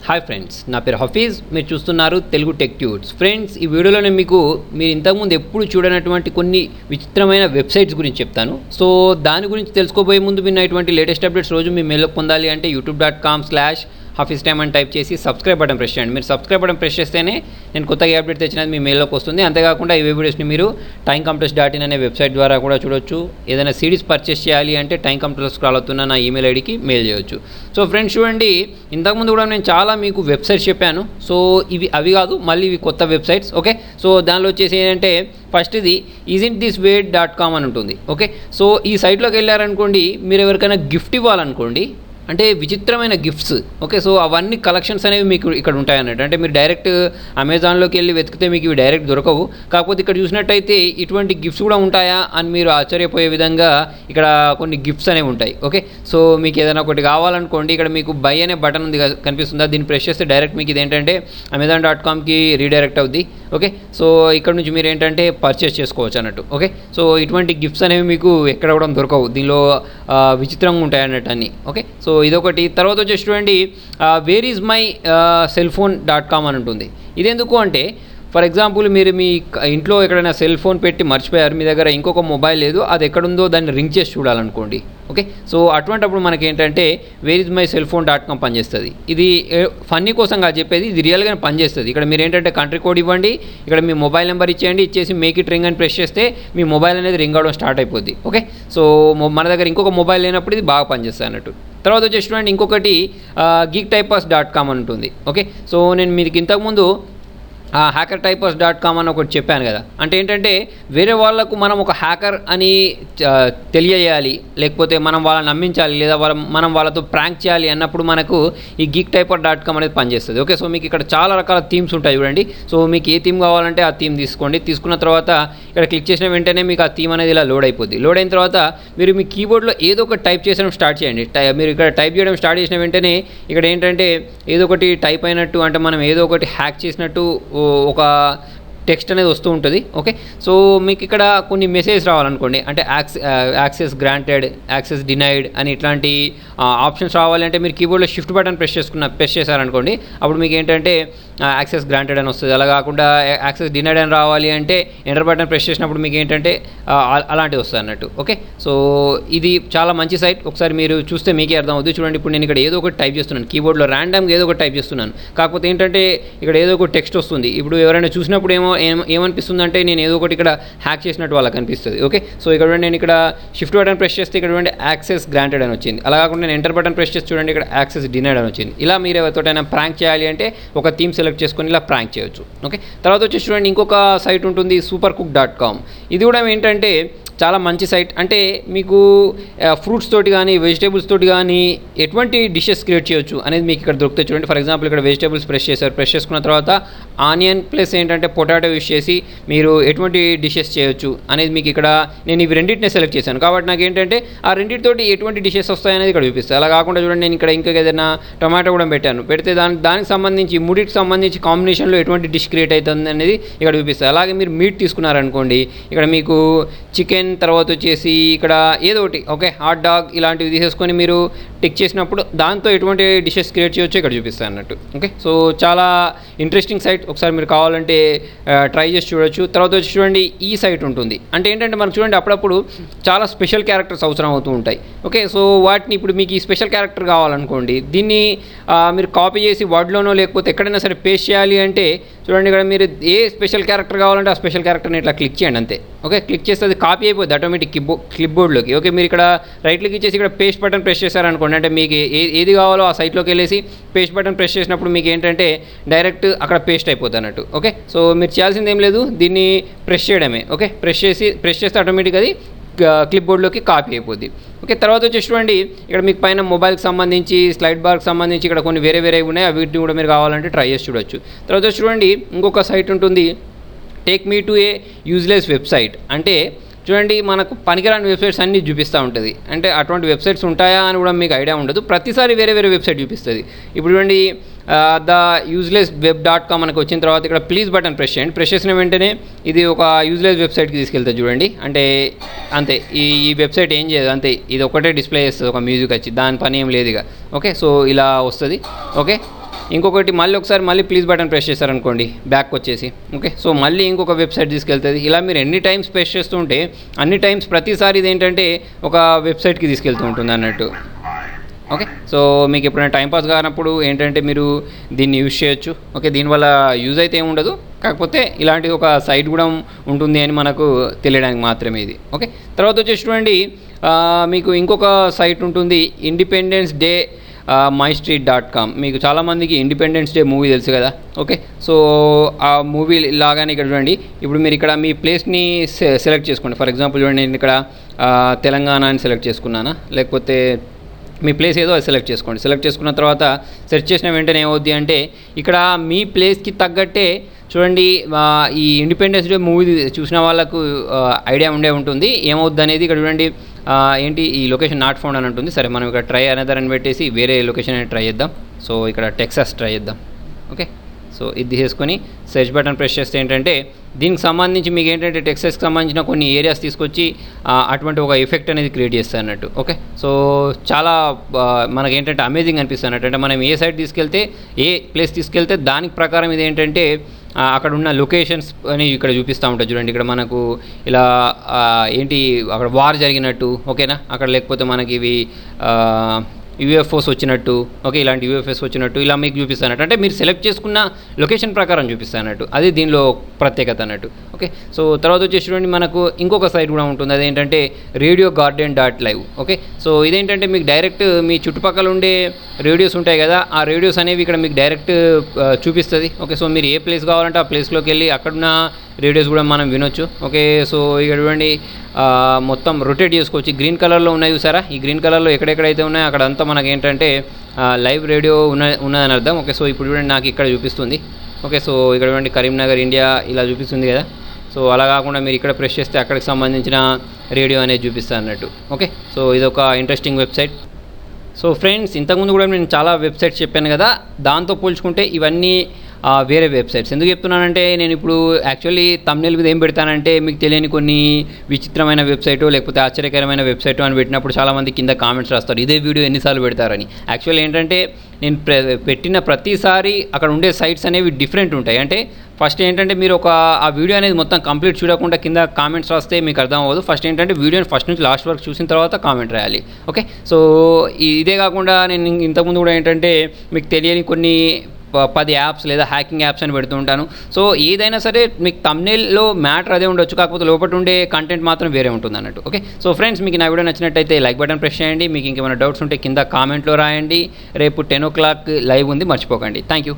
Hi friends, నా పేరు హఫీజ్. మీరు చూస్తున్నారు తెలుగు టెక్ ట్యూట్స్. ఫ్రెండ్స్, ఈ వీడియోలోనే మీరు ఇంతకుముందు ఎప్పుడు చూడనటువంటి కొన్ని విచిత్రమైన వెబ్సైట్స్ గురించి చెప్తాను. సో దాని గురించి తెలుసుకోబోయే ముందు మీరు ఇటువంటి లేటెస్ట్ అప్డేట్స్ రోజు మీ మెయిల్లోకి పొందాలి అంటే youtube.com/Hafiz Time అని టైప్ చేసి సబ్స్క్రైబ్ బటన్ ప్రెస్ చేయండి. మీరు సబ్స్క్రైబ్ బటన్ ప్రెస్ చేస్తేనే నేను కొత్తగా అప్డేట్ తెచ్చినది మీ మెయిల్లోకి వస్తుంది. అంతేకాకుండా ఈ వీడియోస్ని మీరు timecompress.in అనే వెబ్సైట్ ద్వారా కూడా చూడొచ్చు. ఏదైనా సిరీస్ పర్చేస్ చేయాలి అంటే timecompress స్క్రాల్ అవుతున్న నా ఈమెయిల్ ఐడికి మెయిల్ చేయొచ్చు. సో ఫ్రెండ్స్ చూడండి, ఇంతకుముందు కూడా నేను చాలా మీకు వెబ్సైట్స్ చెప్పాను. సో అవి కాదు, మళ్ళీ ఇవి కొత్త వెబ్సైట్స్. ఓకే, సో దానిలో వచ్చేసి ఏంటంటే ఫస్ట్ ఇది isn'thisway.com అని ఉంటుంది. ఓకే, సో ఈ సైట్లోకి వెళ్ళారనుకోండి, మీరు ఎవరికైనా గిఫ్ట్ ఇవ్వాలనుకోండి, అంటే విచిత్రమైన గిఫ్ట్స్. ఓకే, సో అవన్నీ కలెక్షన్స్ అనేవి మీకు ఇక్కడ ఉంటాయి అన్నట్టు. అంటే మీరు డైరెక్ట్ అమెజాన్లోకి వెళ్ళి వెతికితే మీకు ఇవి డైరెక్ట్ దొరకవు. కాకపోతే ఇక్కడ చూసినట్టయితే ఇటువంటి గిఫ్ట్స్ కూడా ఉంటాయా అని మీరు ఆశ్చర్యపోయే విధంగా ఇక్కడ కొన్ని గిఫ్ట్స్ అనేవి ఉంటాయి. ఓకే, సో మీకు ఏదైనా ఒకటి కావాలనుకోండి, ఇక్కడ మీకు బై అనే బటన్ ఉంది కనిపిస్తుందా, దీన్ని ప్రెస్ చేస్తే డైరెక్ట్ మీకు ఇదేంటంటే amazon.comకి రీడైరెక్ట్ అవుద్ది. ఓకే, సో ఇక్కడ నుంచి మీరు ఏంటంటే పర్చేస్ చేసుకోవచ్చు అన్నట్టు. ఓకే, సో ఇటువంటి గిఫ్ట్స్ అనేవి మీకు ఎక్కడ కూడా దొరకవు, దీనిలో విచిత్రంగా ఉంటాయి అన్నట్టు అన్నీ. ఓకే, సో ఇదొకటి. తర్వాత వచ్చేసి చూడండి, whereismycellphone.com అని ఉంటుంది. ఇదెందుకు అంటే, ఫర్ ఎగ్జాంపుల్ మీరు మీ ఇంట్లో ఎక్కడైనా సెల్ ఫోన్ పెట్టి మర్చిపోయారు, మీ దగ్గర ఇంకొక మొబైల్ లేదు, అది ఎక్కడుందో దాన్ని రింగ్ చేసి చూడాలనుకోండి. ఓకే, సో అటువంటిప్పుడు మనకి ఏంటంటే whereismycellphone.com పనిచేస్తుంది. ఇది ఫన్నీ కోసం కాదు చెప్పేది, ఇది రియల్గానే పనిచేస్తుంది. ఇక్కడ మీరు ఏంటంటే కంట్రీ కోడ్ ఇవ్వండి, ఇక్కడ మీ మొబైల్ నెంబర్ ఇచ్చేయండి, ఇచ్చేసి మేక్ ఇట్ రింగ్ అని ప్రెస్ చేస్తే మీ మొబైల్ అనేది రింగ్ అవడం స్టార్ట్ అయిపోద్ది. ఓకే, సో మన దగ్గర ఇంకొక మొబైల్ లేనప్పుడు ఇది బాగా పనిచేస్తుంది అన్నట్టు. తర్వాత వచ్చేసి చూడండి, ఇంకొకటి geektypers.com అని ఉంటుంది. ఓకే, సో నేను మీకు ఇంతకుముందు hackertypers.com అని ఒకటి చెప్పాను కదా. అంటే ఏంటంటే వేరే వాళ్ళకు మనం ఒక హ్యాకర్ అని తెలియజేయాలి, లేకపోతే మనం వాళ్ళని నమ్మించాలి, లేదా మనం వాళ్ళతో ప్రాంక్ చేయాలి అన్నప్పుడు మనకు ఈ geektyper.com అనేది పనిచేస్తుంది. ఓకే, సో మీకు ఇక్కడ చాలా రకాల థీమ్స్ ఉంటాయి చూడండి. సో మీకు ఏ థీమ్ కావాలంటే ఆ థీమ్ తీసుకోండి. తీసుకున్న తర్వాత ఇక్కడ క్లిక్ చేసిన వెంటనే మీకు ఆ థీమ్ అనేది ఇలా లోడ్ అయిపోద్ది. లోడ్ అయిన తర్వాత మీరు మీ కీబోర్డ్లో ఏదో ఒకటి టైప్ చేయడం స్టార్ట్ చేయండి. మీరు ఇక్కడ టైప్ చేయడం స్టార్ట్ చేసిన వెంటనే ఇక్కడ ఏంటంటే ఏదో ఒకటి టైప్ అయినట్టు, అంటే మనం ఏదో ఒకటి హ్యాక్ చేసినట్టు ఒక టెక్స్ట్ అనేది వస్తూ ఉంటుంది. ఓకే, సో మీకు ఇక్కడ కొన్ని మెసేజ్ రావాలనుకోండి, అంటే యాక్సెస్ గ్రాంటెడ్, యాక్సెస్ డినైడ్ అని ఇట్లాంటి ఆప్షన్స్ రావాలంటే మీరు కీబోర్డ్లో షిఫ్ట్ బటన్ ప్రెస్ చేశారనుకోండి, అప్పుడు మీకు ఏంటంటే యాక్సెస్ గ్రాంటెడ్ అని వస్తుంది. అలా కాకుండా యాక్సెస్ డినైడ్ అని రావాలి అంటే ఎంటర్ బటన్ ప్రెస్ చేసినప్పుడు మీకు ఏంటంటే అలాంటివి వస్తుంది అన్నట్టు. ఓకే, సో ఇది చాలా మంచి సైట్, ఒకసారి మీరు చూస్తే మీకే అర్థం అవుతుంది. చూడండి, ఇప్పుడు నేను ఇక్కడ ఏదో ఒకటి టైప్ చేస్తున్నాను, కీబోర్డ్లో ర్యాండమ్గా ఏదో ఒకటి టైప్ చేస్తున్నాను. కాకపోతే ఏంటంటే ఇక్కడ ఏదో ఒక టెక్స్ట్ వస్తుంది. ఇప్పుడు ఎవరైనా చూసినప్పుడు ఏమనిపిస్తుంది అంటే నేను ఏదో ఒకటి ఇక్కడ హ్యాక్ చేసినట్టు వాళ్ళకి అనిపిస్తుంది. ఓకే, సో ఇక్కడ నేను ఇక్కడ షిఫ్ట్ బటన్ ప్రెస్ చేస్తే ఇక్కడ చూడండి యాక్సెస్ గ్రాంటెడ్ అని వచ్చింది. అలా కాకుండా నేను ఎంటర్ బటన్ ప్రెస్ చేసి చూడండి ఇక్కడ యాక్సెస్ డినైడ్ అని వచ్చింది. ఇలా మీరు ఎవరితోటైనా ప్రాంక్ చేయాలి అంటే ఒక థీమ్ సెలెక్ట్ చేసుకొని ఇలా ప్రాంక్ చేయొచ్చు. ఓకే, తర్వాత వచ్చేసి చూడండి, ఇంకొక సైట్ ఉంటుంది supercook.com. ఇది కూడా ఏంటంటే చాలా మంచి సైట్. అంటే మీకు ఫ్రూట్స్ తోటి కానీ వెజిటేబుల్స్ తోటి కానీ ఎటువంటి డిషెస్ క్రియేట్ చేయొచ్చు అనేది మీకు ఇక్కడ దొరుకుతాయి. చూడండి, ఫర్ ఎగ్జాంపుల్ ఇక్కడ వెజిటేబుల్స్ ప్రెస్ చేసుకున్న తర్వాత ఆనియన్ ప్లస్ ఏంటంటే పొటాటో యూస్ చేసి మీరు ఎటువంటి డిషెస్ చేయొచ్చు అనేది మీకు ఇక్కడ నేను ఇవి రెండింటినే సెలెక్ట్ చేశాను. కాబట్టి నాకు ఏంటంటే ఆ రెండింటితోటి ఎటువంటి డిషెస్ వస్తాయనేది ఇక్కడ చూపిస్తాను. అలా కాకుండా చూడండి, నేను ఇక్కడ ఇంకా ఏదైనా టొమాటో కూడా పెట్టాను, పెడితే దానికి సంబంధించి మూడికి సంబంధించి కాంబినేషన్లో ఎటువంటి డిష్ క్రియేట్ అవుతుంది అనేది ఇక్కడ చూపిస్తాను. అలాగే మీరు మీట్ తీసుకున్నారనుకోండి, ఇక్కడ మీకు చికెన్, తర్వాత వచ్చేసి ఇక్కడ ఏదో ఒకటి, ఓకే, హాట్ డాగ్ ఇలాంటివి తీసేసుకొని మీరు టిక్ చేసినప్పుడు దాంతో ఎటువంటి డిషెస్ క్రియేట్ చేయొచ్చు ఇక్కడ చూపిస్తాను అన్నట్టు. ఓకే, సో చాలా ఇంట్రెస్టింగ్ సైట్, ఒకసారి మీరు కావాలంటే ట్రై చేసి చూడొచ్చు. తర్వాత వచ్చి చూడండి, ఈ సైట్ ఉంటుంది. అంటే ఏంటంటే మనకు చూడండి అప్పుడప్పుడు చాలా స్పెషల్ క్యారెక్టర్స్ అవసరం అవుతూ ఉంటాయి. ఓకే, సో వాటిని ఇప్పుడు మీకు ఈ స్పెషల్ క్యారెక్టర్ కావాలనుకోండి, దీన్ని మీరు కాపీ చేసి వర్డ్లోనో లేకపోతే ఎక్కడైనా సరే పేస్ట్ చేయాలి అంటే చూడండి, ఇక్కడ మీరు ఏ స్పెషల్ క్యారెక్టర్ కావాలంటే ఆ స్పెషల్ క్యారెక్టర్ని ఇట్లా క్లిక్ చేయండి అంతే. ఓకే, క్లిక్ చేస్తే అది కాపీ అయిపోద్ది ఆటోమేటిక్ క్లిప్బోర్డ్లోకి. ఓకే, మీరు ఇక్కడ రైట్ క్లిక్ ఇచ్చేసి ఇక్కడ పేస్ట్ బటన్ ప్రెస్ చేశారనుకోండి, అంటే మీకు ఏది కావాలో ఆ సైట్లోకి వెళ్ళేసి పేస్ట్ బటన్ ప్రెస్ చేసినప్పుడు మీకు ఏంటంటే డైరెక్ట్ అక్కడ పేస్ట్ అయిపోతుంది అన్నట్టు. ఓకే, సో మీరు చేయాల్సింది ఏం లేదు, దీన్ని ప్రెస్ చేయడమే. ఓకే, ప్రెస్ చేస్తే ఆటోమేటిక్గా అది క్లిప్బోర్డ్లోకి కాపీ అయిపోద్ది. ఓకే, తర్వాత వచ్చేసి చూడండి, ఇక్కడ మీకు పైన మొబైల్కి సంబంధించి స్లైడ్ బార్కి సంబంధించి ఇక్కడ కొన్ని వేరే ఉన్నాయి, వీటిని కూడా మీరు కావాలంటే ట్రై చేసి చూడొచ్చు. తర్వాత వచ్చి చూడండి, ఇంకొక సైట్ ఉంటుంది, take me to A useless website. అంటే చూడండి, మనకు పనికిరాని వెబ్సైట్స్ అన్నీ చూపిస్తూ ఉంటుంది. అంటే అటువంటి వెబ్సైట్స్ ఉంటాయా అని కూడా మీకు ఐడియా ఉండదు, ప్రతిసారి వేరే వెబ్సైట్ చూపిస్తుంది. ఇప్పుడు చూడండి, theUselessWeb.com మనకు వచ్చిన తర్వాత ఇక్కడ ప్లీజ్ బటన్ ప్రెస్ చేయండి. ప్రెస్ చేసిన వెంటనే ఇది ఒక యూజ్లెస్ వెబ్సైట్కి తీసుకెళ్తుంది చూడండి. అంటే అంతే, ఈ వెబ్సైట్ ఏం చేయదు, అంతే, ఇది ఒకటే డిస్ప్లే చేస్తుంది ఒక మ్యూజిక్ వచ్చి, దాని పని ఏం లేదు ఇక. ఓకే, సో ఇలా వస్తుంది. ఓకే, ఇంకొకటి మళ్ళీ ప్లీజ్ బటన్ ప్రెస్ చేశారనుకోండి బ్యాక్ వచ్చేసి, ఓకే. సో మళ్ళీ ఇంకొక వెబ్సైట్ తీసుకెళ్తుంది. ఇలా మీరు ఎన్ని టైమ్స్ ప్రెస్ చేస్తుంటే అన్ని టైమ్స్ ప్రతిసారి ఇది ఏంటంటే ఒక వెబ్సైట్కి తీసుకెళ్తూ ఉంటుంది అన్నట్టు, ఓకే. సో మీకు ఎప్పుడైనా టైంపాస్ కానప్పుడు ఏంటంటే మీరు దీన్ని యూజ్ చేయొచ్చు, ఓకే. దీనివల్ల యూజ్ అయితే ఏమి ఉండదు, కాకపోతే ఇలాంటి ఒక సైట్ కూడా ఉంటుంది అని మనకు తెలియడానికి మాత్రమే ఇది, ఓకే. తర్వాత వచ్చేసి చూడండి మీకు ఇంకొక సైట్ ఉంటుంది, ఇండిపెండెన్స్ డే mystreet.com. మీకు చాలామందికి ఇండిపెండెన్స్ డే మూవీ తెలుసు కదా, ఓకే. సో ఆ మూవీ లాగానే ఇక్కడ చూడండి, ఇప్పుడు మీరు ఇక్కడ మీ ప్లేస్ని సెలెక్ట్ చేసుకోండి. ఫర్ ఎగ్జాంపుల్ చూడండి, నేను ఇక్కడ తెలంగాణ అని సెలెక్ట్ చేసుకున్నానా, లేకపోతే మీ ప్లేస్ ఏదో అది సెలెక్ట్ చేసుకోండి. సెలెక్ట్ చేసుకున్న తర్వాత సెర్చ్ చేసిన వెంటనే ఏమవుద్ది అంటే ఇక్కడ మీ ప్లేస్కి తగ్గట్టే చూడండి ఈ ఇండిపెండెన్స్ డే మూవీ చూసిన వాళ్ళకు ఐడియా ఉండే ఉంటుంది ఏమవుద్ది అనేది. ఇక్కడ చూడండి ఏంటి ఈ లొకేషన్ నాట్ ఫౌండ్ అని ఉంటుంది. సరే మనం ఇక్కడ ట్రై అనదర్ అని పెట్టేసి వేరే లొకేషన్ ట్రై చేద్దాం. సో ఇక్కడ టెక్సాస్ ట్రై చేద్దాం, ఓకే. సో ఇది తీసుకొని సెర్చ్ బటన్ ప్రెస్ చేస్తే ఏంటంటే దీనికి సంబంధించి మీకు ఏంటంటే టెక్సాస్కి సంబంధించిన కొన్ని ఏరియాస్ తీసుకొచ్చి అటువంటి ఒక ఎఫెక్ట్ అనేది క్రియేట్ చేస్తుంది అన్నట్టు, ఓకే. సో చాలా మనకి ఏంటంటే అమేజింగ్ అనిపిస్తుంది అన్నట్టు. అంటే మనం ఏ సైట్ తీసుకెళ్తే ఏ ప్లేస్ తీసుకెళ్తే దానికి ప్రకారం ఇది ఏంటంటే అక్కడ ఉన్న లొకేషన్స్ అని ఇక్కడ చూపిస్తూ ఉంటుంది. చూడండి ఇక్కడ మనకు ఇలా ఏంటి అక్కడ వార్ జరిగినట్టు, ఓకేనా, అక్కడ లేకపోతే మనకి ఇవి యూఎఫ్ఓస్ వచ్చినట్టు, ఓకే, ఇలాంటి యూఎఫ్ఎస్ వచ్చినట్టు ఇలా మీకు చూపిస్తానట్టు. అంటే మీరు సెలెక్ట్ చేసుకున్న లొకేషన్ ప్రకారం చూపిస్తానట్టు, అది దీనిలో ప్రత్యేకత అన్నట్టు, ఓకే. సో తర్వాత వచ్చేసి చూడండి మనకు ఇంకొక సైట్ కూడా ఉంటుంది, అదేంటంటే RadioGarden.live, ఓకే. సో ఇదేంటంటే మీకు డైరెక్ట్ మీ చుట్టుపక్కల ఉండే రేడియోస్ ఉంటాయి కదా, ఆ రేడియోస్ అనేవి ఇక్కడ మీకు డైరెక్ట్ చూపిస్తుంది, ఓకే. సో మీరు ఏ ప్లేస్ కావాలంటే ఆ ప్లేస్లోకి వెళ్ళి అక్కడున్న రేడియోస్ కూడా మనం వినొచ్చు, ఓకే. సో ఇక్కడ చూడండి మొత్తం రొటేట్ చేసుకోవచ్చు. గ్రీన్ కలర్లో ఉన్నాయి చూసారా, ఈ గ్రీన్ కలర్లో ఎక్కడెక్కడైతే ఉన్నాయో అక్కడంతా మనకి ఏంటంటే లైవ్ రేడియో ఉన్నదని అర్థం, ఓకే. సో ఇప్పుడు చూడండి నాకు ఇక్కడ చూపిస్తుంది, ఓకే. సో ఇక్కడ చూడండి కరీంనగర్ ఇండియా ఇలా చూపిస్తుంది కదా. సో అలా కాకుండా మీరు ఇక్కడ ప్రెస్ చేస్తే అక్కడికి సంబంధించిన రేడియో అనేది చూపిస్తుంది అన్నట్టు, ఓకే. సో ఇదొక ఇంట్రెస్టింగ్ వెబ్సైట్. సో ఫ్రెండ్స్ ఇంతకుముందు కూడా నేను చాలా వెబ్సైట్స్ చెప్పాను కదా, దాంతో పోల్చుకుంటే ఇవన్నీ వేరే వెబ్సైట్స్. ఎందుకు చెప్తున్నానంటే నేను ఇప్పుడు యాక్చువల్లీ థంబ్నెయిల్ మీద ఏం పెడతానంటే మీకు తెలియని కొన్ని విచిత్రమైన వెబ్సైట్ లేకపోతే ఆశ్చర్యకరమైన వెబ్సైట్ అని పెట్టినప్పుడు చాలామంది కింద కామెంట్స్ రాస్తారు, ఇదే వీడియో ఎన్నిసార్లు పెడతారని. యాక్చువల్లీ ఏంటంటే నేను పెట్టిన ప్రతిసారి అక్కడ ఉండే సైట్స్ అనేవి డిఫరెంట్ ఉంటాయి. అంటే ఫస్ట్ ఏంటంటే మీరు ఆ వీడియో అనేది మొత్తం కంప్లీట్ చూడకుండా కింద కామెంట్స్ రాస్తే మీకు అర్థం అవ్వదు. ఫస్ట్ ఏంటంటే వీడియోని ఫస్ట్ నుంచి లాస్ట్ వరకు చూసిన తర్వాత కామెంట్ రాయాలి, ఓకే. సో ఇదే కాకుండా నేను ఇంతకుముందు కూడా ఏంటంటే మీకు తెలియని కొన్ని 10 యాప్స్ లేదా హ్యాకింగ్ యాప్స్ అని పెడుతూ ఉంటాను. సో ఏదైనా సరే మీకు థంబ్నెయిల్లో మ్యాటర్ అదే ఉండొచ్చు, కాకపోతే లోపల ఉండే కంటెంట్ మాత్రం వేరే ఉంటుంది అన్నట్టు, ఓకే. సో ఫ్రెండ్స్ మీకు నా వీడియో నచ్చినట్టయితే లైక్ బటన్ ప్రెస్ చేయండి. మీకు ఇంకేమైనా డౌట్స్ ఉంటే కింద కామెంట్లో రాయండి. రేపు 10 o'clock లైవ్ ఉంది, మర్చిపోకండి. Thank you.